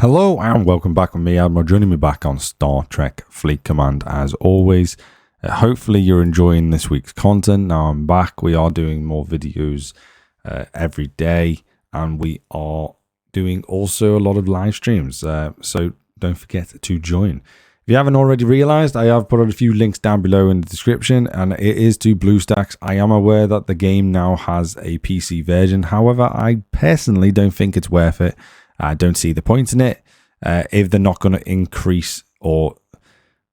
Hello and welcome back with me, Admiral, joining me back on Star Trek Fleet Command as always. Hopefully you're enjoying this week's content. Now I'm back. We are doing more videos every day, and we are doing also a lot of live streams. So don't forget to join. If you haven't already realized, I have put a few links down below in the description, and it is to BlueStacks. I am aware that the game now has a PC version. However, I personally don't think it's worth it. I don't see the point in it if they're not going to increase, or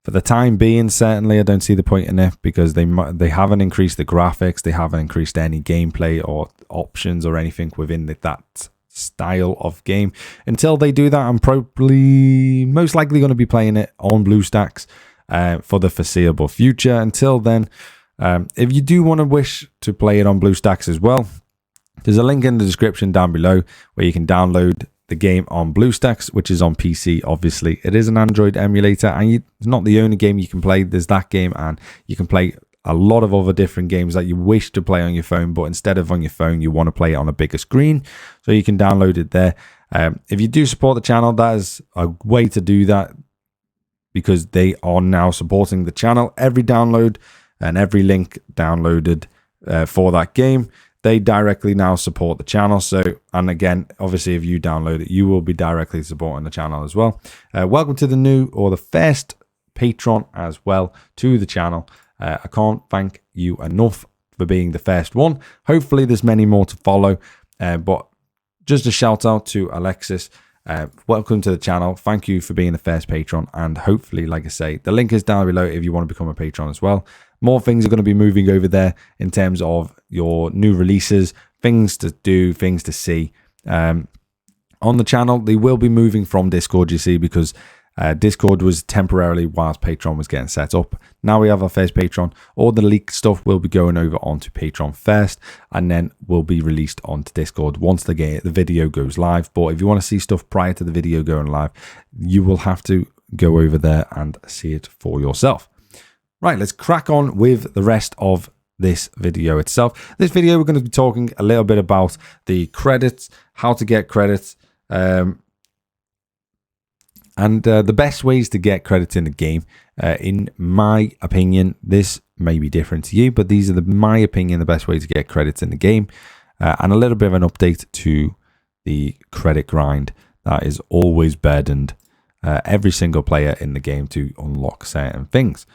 for the time being, certainly I don't see the point in it, because they haven't increased the graphics, they haven't increased any gameplay or options or anything within that style of game. Until they do that, I'm probably most likely going to be playing it on BlueStacks for the foreseeable future. Until then, if you do want to wish to play it on BlueStacks as well, there's a link in the description down below where you can download the game on BlueStacks, which is on PC. Obviously, it is an Android emulator, and it's not the only game you can play. There's that game, and you can play a lot of other different games that you wish to play on your phone, but instead of on your phone, you want to play it on a bigger screen, so you can download it there. If you do support the channel, that is a way to do that, because they are now supporting the channel. Every download and every link downloaded for that game, they directly now support the channel. So, and again, obviously, if you download it, you will be directly supporting the channel as well. Welcome to the new, or the first patron as well to the channel. I can't thank you enough for being the first one. Hopefully there's many more to follow, but just a shout out to Alexis. Welcome to the channel. Thank you for being the first patron, and hopefully, like I say, the link is down below if you want to become a patron as well. More things are going to be moving over there in terms of your new releases, things to do, things to see on the channel. They will be moving from Discord, you see, because Discord was temporarily whilst Patreon was getting set up. Now we have our first Patreon. All the leaked stuff will be going over onto Patreon first, and then will be released onto Discord once the video goes live. But if you want to see stuff prior to the video going live, you will have to go over there and see it for yourself. Right, let's crack on with the rest of this video itself. This video, we're going to be talking a little bit about the credits, how to get credits, and the best ways to get credits in the game. In my opinion, this may be different to you, but these are, my opinion, the best way to get credits in the game, and a little bit of an update to the credit grind that is always burdened every single player in the game to unlock certain things.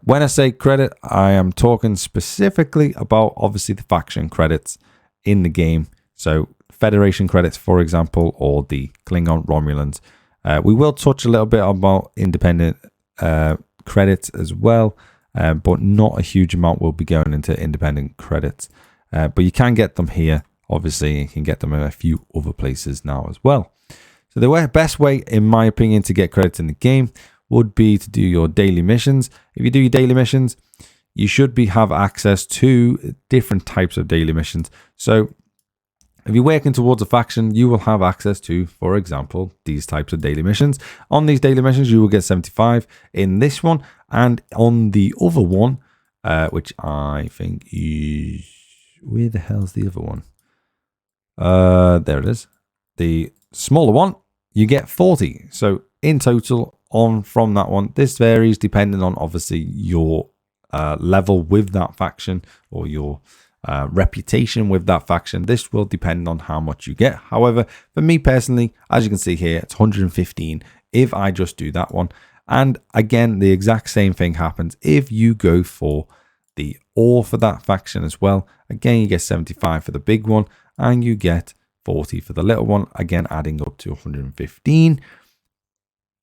When I say credit, I am talking specifically about, obviously, the faction credits in the game. So Federation credits, for example, or the Klingon Romulans. We will touch a little bit about independent credits as well, but not a huge amount will be going into independent credits. But you can get them here. Obviously, you can get them in a few other places now as well. So the best way, in my opinion, to get credits in the game would be to do your daily missions. If you do your daily missions, you should have access to different types of daily missions. So if you're working towards a faction, you will have access to, for example, these types of daily missions. On these daily missions, you will get 75 in this one, and on the other one, which I think is, where the hell's the other one? There it is. The smaller one, you get 40. So in total, from that one, this varies depending on, obviously, your level with that faction, or your reputation with that faction. This will depend on how much you get. However, for me personally, as you can see here, it's 115 if I just do that one. And again, the exact same thing happens if you go for the ore for that faction as well. Again, you get 75 for the big one, and you get 40 for the little one, again adding up to 115.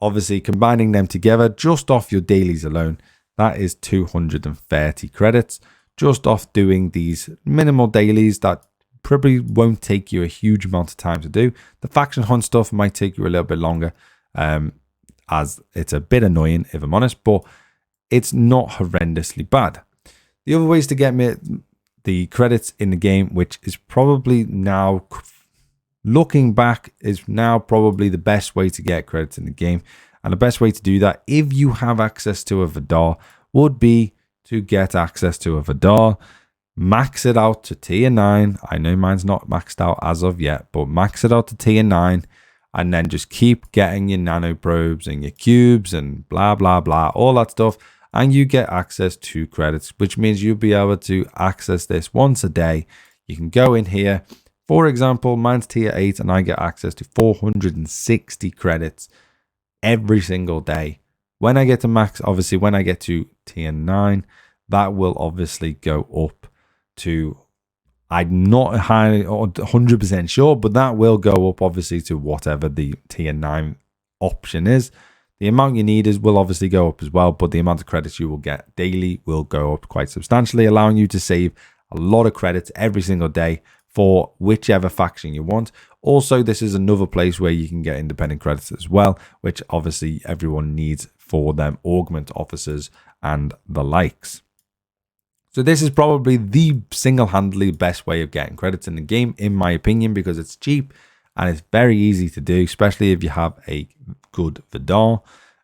Obviously, combining them together just off your dailies alone, that is 230 credits. Just off doing these minimal dailies that probably won't take you a huge amount of time to do. The faction hunt stuff might take you a little bit longer, as it's a bit annoying, if I'm honest, but it's not horrendously bad. The other ways to get the credits in the game, which is probably now, looking back, is now probably the best way to get credits in the game. And the best way to do that, if you have access to a Vidar, would be to get access to a Vidar, max it out to tier 9. I know mine's not maxed out as of yet, but max it out to tier 9. and then just keep getting your nanoprobes and your cubes and blah, blah, blah, all that stuff. And you get access to credits, which means you'll be able to access this once a day. You can go in here. For example, mine's tier 8 and I get access to 460 credits every single day. When I get to max, obviously, when I get to tier 9, that will obviously go up to, I'm not 100% sure, but that will go up obviously to whatever the tier 9 option is. The amount you need will obviously go up as well, but the amount of credits you will get daily will go up quite substantially, allowing you to save a lot of credits every single day for whichever faction you want. Also, this is another place where you can get independent credits as well, which obviously everyone needs for them augment officers and the likes. So this is probably the single-handedly best way of getting credits in the game, in my opinion, because it's cheap and it's very easy to do, especially if you have a good Vidar.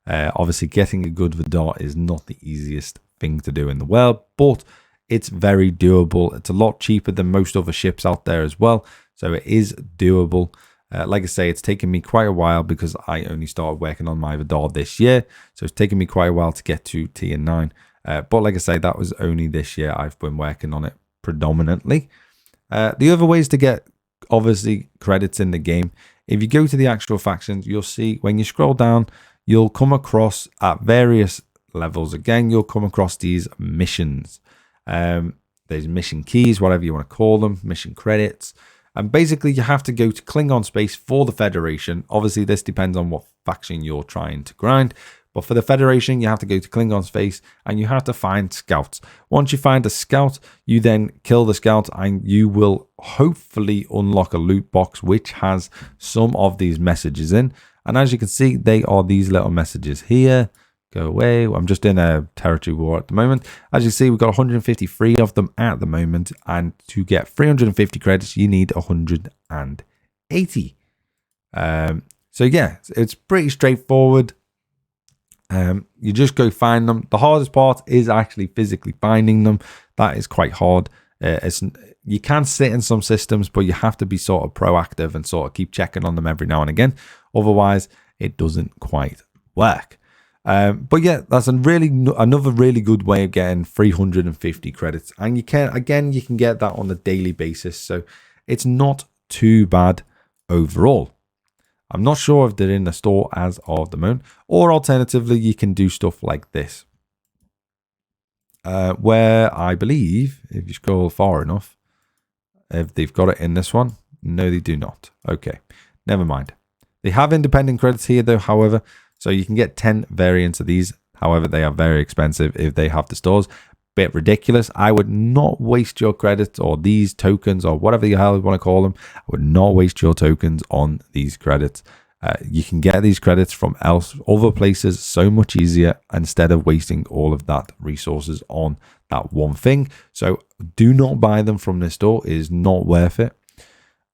Obviously, getting a good Vidar is not the easiest thing to do in the world, but it's very doable. It's a lot cheaper than most other ships out there as well, so it is doable. Like I say, it's taken me quite a while because I only started working on my Vidar this year, so it's taken me quite a while to get to tier 9. But like I say, that was only this year I've been working on it predominantly. The other ways to get, obviously, credits in the game, if you go to the actual factions, you'll see when you scroll down, you'll come across at various levels. Again, you'll come across these missions. There's mission keys, whatever you want to call them, mission credits. And basically, you have to go to Klingon space for the Federation. Obviously, this depends on what faction you're trying to grind. But for the Federation, you have to go to Klingon space and you have to find scouts. Once you find a scout, you then kill the scout and you will hopefully unlock a loot box which has some of these messages in. And as you can see, they are these little messages here. Go away. I'm just in a territory war at the moment. As you see, we've got 153 of them at the moment. And to get 350 credits, you need 180. So yeah, it's pretty straightforward. You just go find them. The hardest part is actually physically finding them. That is quite hard. You can sit in some systems, but you have to be sort of proactive and sort of keep checking on them every now and again. Otherwise, it doesn't quite work. But yeah, that's another really good way of getting 350 credits. And you can get that on a daily basis. So it's not too bad overall. I'm not sure if they're in the store as of the moment, or alternatively, you can do stuff like this. Where I believe, if you scroll far enough, if they've got it in this one, no, they do not. Okay, never mind. They have independent credits here though, however, so you can get 10 variants of these. However, they are very expensive if they have the stores. Bit ridiculous. I would not waste your credits or these tokens or whatever the hell you want to call them. I would not waste your tokens on these credits. You can get these credits from other places so much easier instead of wasting all of that resources on that one thing. So do not buy them from this store. It is not worth it.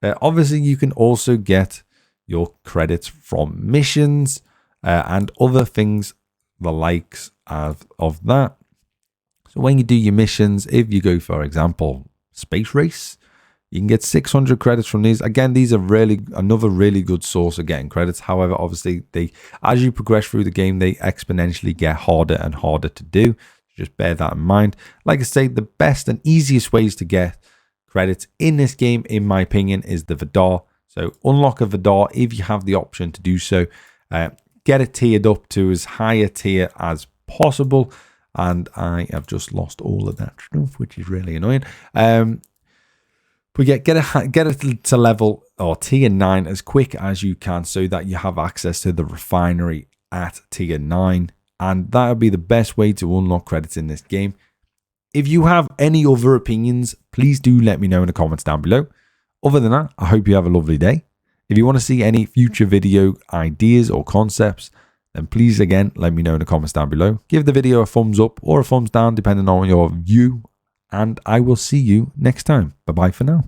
Obviously, you can also get your credits from missions and other things, the likes of that. So when you do your missions, if you go, for example, space race, you can get 600 credits from these. Again, these are another really good source of getting credits. However, obviously, as you progress through the game, they exponentially get harder and harder to do. Just bear that in mind. Like I say, the best and easiest ways to get credits in this game, in my opinion, is the Vidar. So unlock a Vidar if you have the option to do so. Get it tiered up to as high a tier as possible. And I have just lost all of that stuff, which is really annoying. But get it to level or tier 9 as quick as you can so that you have access to the refinery at tier 9. And that would be the best way to unlock credits in this game. If you have any other opinions, please do let me know in the comments down below. Other than that, I hope you have a lovely day. If you want to see any future video ideas or concepts, then please again let me know in the comments down below. Give the video a thumbs up or a thumbs down depending on your view, and I will see you next time. Bye bye for now.